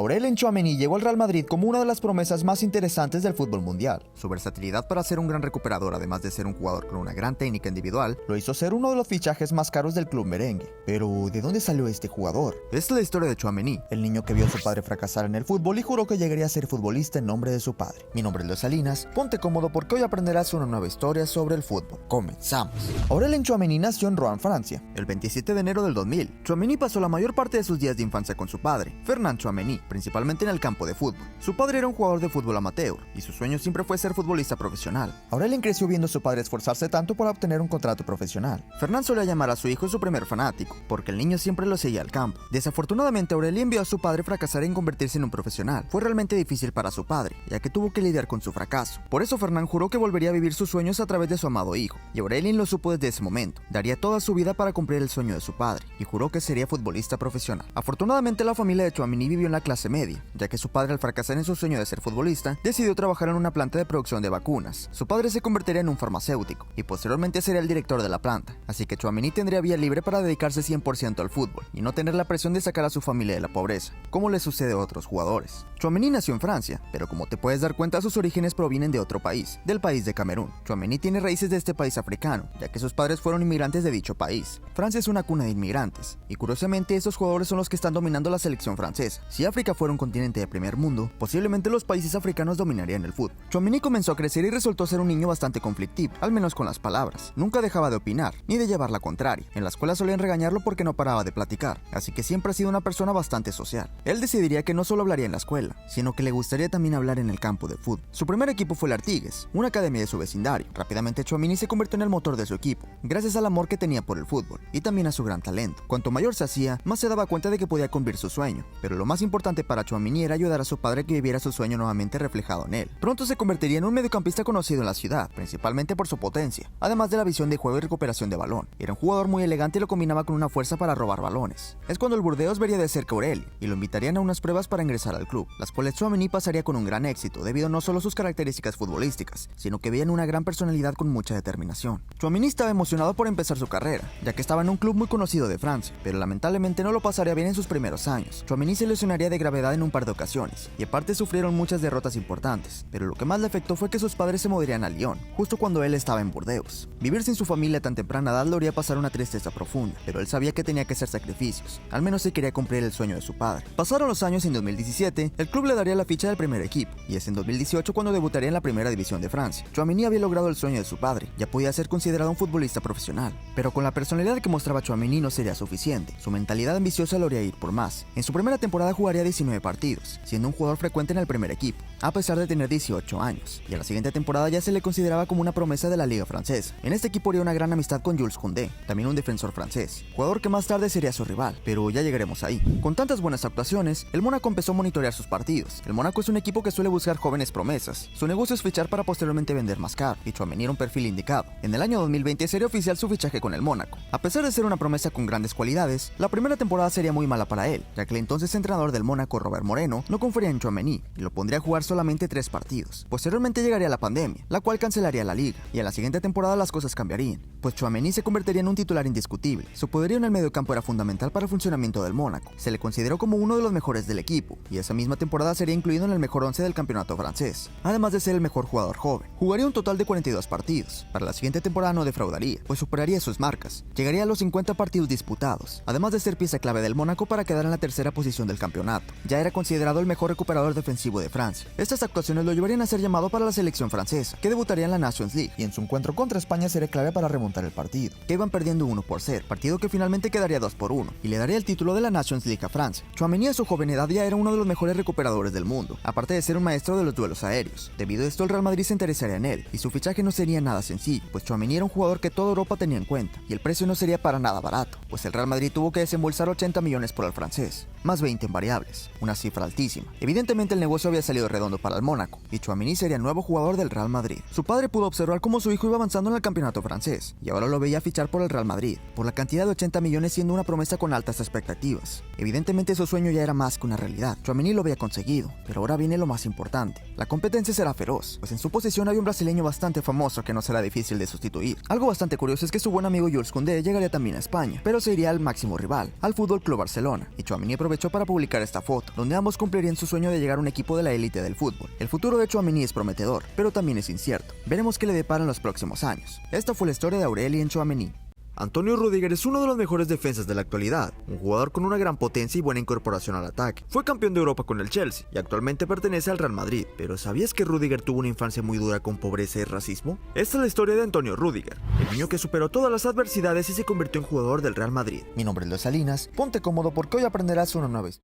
Aurelien Tchouaméni llegó al Real Madrid como una de las promesas más interesantes del fútbol mundial. Su versatilidad para ser un gran recuperador, además de ser un jugador con una gran técnica individual, lo hizo ser uno de los fichajes más caros del club merengue. Pero, ¿de dónde salió este jugador? Esta es la historia de Tchouaméni, el niño que vio a su padre fracasar en el fútbol y juró que llegaría a ser futbolista en nombre de su padre. Mi nombre es Leo Salinas, ponte cómodo porque hoy aprenderás una nueva historia sobre el fútbol. Comenzamos. Aurelien Tchouaméni nació en Rouen, Francia, el 27 de enero del 2000. Tchouaméni pasó la mayor parte de sus días de infancia con su padre, Fernand Tchouaméni, principalmente en el campo de fútbol. Su padre era un jugador de fútbol amateur y su sueño siempre fue ser futbolista profesional. Aurelien creció viendo a su padre esforzarse tanto para obtener un contrato profesional. Fernand solía llamar a su hijo su primer fanático, porque el niño siempre lo seguía al campo. Desafortunadamente, Aurelien vio a su padre fracasar en convertirse en un profesional. Fue realmente difícil para su padre, ya que tuvo que lidiar con su fracaso. Por eso Fernand juró que volvería a vivir sus sueños a través de su amado hijo, y Aurelien lo supo desde ese momento. Daría toda su vida para cumplir el sueño de su padre, y juró que sería futbolista profesional. Afortunadamente, la familia de Tchouaméni vivió en la clase media, ya que su padre, al fracasar en su sueño de ser futbolista, decidió trabajar en una planta de producción de vacunas. Su padre se convertiría en un farmacéutico, y posteriormente sería el director de la planta, así que Tchouaméni tendría vía libre para dedicarse 100% al fútbol, y no tener la presión de sacar a su familia de la pobreza, como le sucede a otros jugadores. Tchouaméni nació en Francia, pero como te puedes dar cuenta, sus orígenes provienen de otro país, del país de Camerún. Tchouaméni tiene raíces de este país africano, ya que sus padres fueron inmigrantes de dicho país. Francia es una cuna de inmigrantes, y curiosamente estos jugadores son los que están dominando la selección francesa. Si África fuera un continente de primer mundo, posiblemente los países africanos dominarían el fútbol. Tchouaméni comenzó a crecer y resultó ser un niño bastante conflictivo, al menos con las palabras. Nunca dejaba de opinar, ni de llevar la contraria. En la escuela solían regañarlo porque no paraba de platicar, así que siempre ha sido una persona bastante social. Él decidiría que no solo hablaría en la escuela, sino que le gustaría también hablar en el campo de fútbol. Su primer equipo fue el Artigues, una academia de su vecindario. Rápidamente Tchouaméni se convirtió en el motor de su equipo, gracias al amor que tenía por el fútbol, y también a su gran talento. Cuanto mayor se hacía, más se daba cuenta de que podía cumplir su sueño, pero lo más importante para Tchouaméni era ayudar a su padre a que viviera su sueño nuevamente reflejado en él. Pronto se convertiría en un mediocampista conocido en la ciudad, principalmente por su potencia, además de la visión de juego y recuperación de balón. Era un jugador muy elegante y lo combinaba con una fuerza para robar balones. Es cuando el Burdeos vería de cerca a Aurelien y lo invitarían a unas pruebas para ingresar al club, las cuales Tchouaméni pasaría con un gran éxito debido no solo a sus características futbolísticas, sino que veían una gran personalidad con mucha determinación. Tchouaméni estaba emocionado por empezar su carrera, ya que estaba en un club muy conocido de Francia, pero lamentablemente no lo pasaría bien en sus primeros años. Tchouaméni se lesionaría de gravedad en un par de ocasiones, y aparte sufrieron muchas derrotas importantes, pero lo que más le afectó fue que sus padres se mudarían a Lyon, justo cuando él estaba en Burdeos. Vivir sin su familia a tan temprana edad lo haría pasar una tristeza profunda, pero él sabía que tenía que hacer sacrificios, al menos si quería cumplir el sueño de su padre. Pasaron los años y en 2017, el club le daría la ficha del primer equipo, y es en 2018 cuando debutaría en la primera división de Francia. Tchouaméni había logrado el sueño de su padre, ya podía ser considerado un futbolista profesional, pero con la personalidad que mostraba Tchouaméni no sería suficiente. Su mentalidad ambiciosa lo haría ir por más. En su primera temporada jugaría 19 partidos, siendo un jugador frecuente en el primer equipo, a pesar de tener 18 años, y a la siguiente temporada ya se le consideraba como una promesa de la liga francesa. En este equipo haría una gran amistad con Jules Koundé, también un defensor francés, jugador que más tarde sería su rival, pero ya llegaremos ahí. Con tantas buenas actuaciones, el Mónaco empezó a monitorear sus partidos. El Mónaco es un equipo que suele buscar jóvenes promesas. Su negocio es fichar para posteriormente vender más caro, y Tchouaméni era un perfil indicado. En el año 2020 sería oficial su fichaje con el Mónaco. A pesar de ser una promesa con grandes cualidades, la primera temporada sería muy mala para él, ya que el entonces entrenador del Mónaco, Robert Moreno, no confiaría en Tchouaméni y lo pondría a jugar solamente 3 partidos. Posteriormente llegaría la pandemia, la cual cancelaría la liga, y en la siguiente temporada las cosas cambiarían, pues Tchouaméni se convertiría en un titular indiscutible. Su poderío en el mediocampo era fundamental para el funcionamiento del Mónaco. Se le consideró como uno de los mejores del equipo, y esa misma temporada sería incluido en el mejor 11 del campeonato francés, además de ser el mejor jugador joven. Jugaría un total de 42 partidos. Para la siguiente temporada no defraudaría, pues superaría sus marcas. Llegaría a los 50 partidos disputados, además de ser pieza clave del Mónaco para quedar en la tercera posición del campeonato. Ya era considerado el mejor recuperador defensivo de Francia. Estas actuaciones lo llevarían a ser llamado para la selección francesa, que debutaría en la Nations League, y en su encuentro contra España sería clave para remontar el partido, que iban perdiendo 1-0, partido que finalmente quedaría 2-1, y le daría el título de la Nations League a Francia. Tchouaméni a su joven edad ya era uno de los mejores recuperadores del mundo, aparte de ser un maestro de los duelos aéreos. Debido a esto, el Real Madrid se interesaría en él, y su fichaje no sería nada sencillo, pues Tchouaméni era un jugador que toda Europa tenía en cuenta, y el precio no sería para nada barato, pues el Real Madrid tuvo que desembolsar 80 millones por el francés, más 20 en variables, una cifra altísima. Evidentemente el negocio había salido redondo para el Mónaco, y Tchouaméni sería el nuevo jugador del Real Madrid. Su padre pudo observar cómo su hijo iba avanzando en el campeonato francés, y ahora lo veía fichar por el Real Madrid, por la cantidad de 80 millones siendo una promesa con altas expectativas. Evidentemente su sueño ya era más que una realidad. Tchouaméni lo había conseguido, pero ahora viene lo más importante. La competencia será feroz, pues en su posición había un brasileño bastante famoso que no será difícil de sustituir. Algo bastante curioso es que su buen amigo Jules Koundé llegaría también a España, pero se iría al máximo rival, al Fútbol Club Barcelona, y Tchouaméni aprovechó para publicar esta foto, donde ambos cumplirían su sueño de llegar a un equipo de la élite del fútbol. El futuro de Tchouaméni es prometedor, pero también es incierto. Veremos qué le depara en los próximos años. Esta fue la historia de Aurelien Tchouaméni. Antonio Rüdiger es uno de los mejores defensas de la actualidad, un jugador con una gran potencia y buena incorporación al ataque. Fue campeón de Europa con el Chelsea y actualmente pertenece al Real Madrid. Pero ¿sabías que Rüdiger tuvo una infancia muy dura con pobreza y racismo? Esta es la historia de Antonio Rüdiger, el niño que superó todas las adversidades y se convirtió en jugador del Real Madrid. Mi nombre es Luis Salinas, ponte cómodo porque hoy aprenderás una nueva historia.